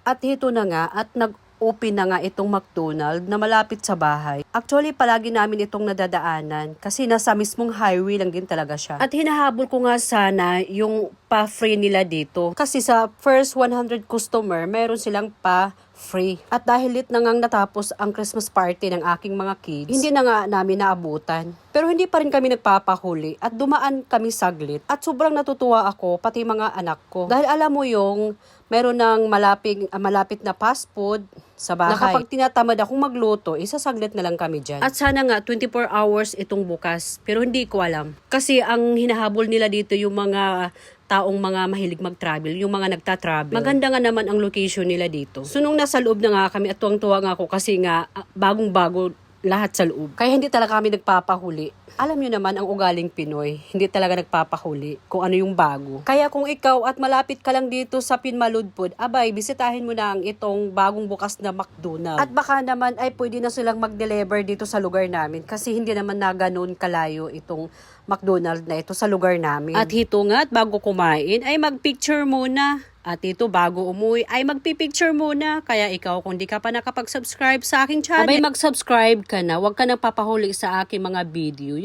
At ito na nga, at nag-open na nga itong McDonald's na malapit sa bahay. Actually, palagi namin itong nadadaanan kasi nasa mismong highway lang din talaga siya. At hinahabol ko nga sana yung pa-free nila dito. Kasi sa first 100 customer, meron silang pa-free. At dahil lit na ngang natapos ang Christmas party ng aking mga kids, hindi na nga namin naabutan. Pero hindi pa rin kami nagpapahuli at dumaan kami saglit. At sobrang natutuwa ako, pati mga anak ko. Dahil alam mo yung meron ng malapit na fast food sa bahay. Na kapag tinatamad akong magluto, isasaglit na lang kami dyan. At sana nga 24 hours itong bukas. Pero hindi ko alam. Kasi ang hinahabol nila dito yung mga taong mga mahilig mag-travel, yung mga nagta-travel. Maganda nga naman ang location nila dito. So nung nasa loob na nga kami at tuwang-tuwa nga ako kasi nga bagong-bago lahat sa loob. Kaya hindi talaga kami nagpapahuli. Alam nyo naman ang ugaling Pinoy, hindi talaga nagpapahuli kung ano yung bago. Kaya kung ikaw at malapit ka lang dito sa Pinmaludpod, abay, bisitahin mo na ang itong bagong bukas na McDonald's. At baka naman ay pwede na silang mag-deliver dito sa lugar namin kasi hindi naman na ganun kalayo itong McDonald's na ito sa lugar namin. At hito nga, at bago kumain ay mag-picture muna. At ito, bago umuwi, ay magpipicture muna. Kaya ikaw, kung di ka pa nakapag-subscribe sa aking channel, abay mag-subscribe ka na. Huwag ka nang papahuli sa aking mga video.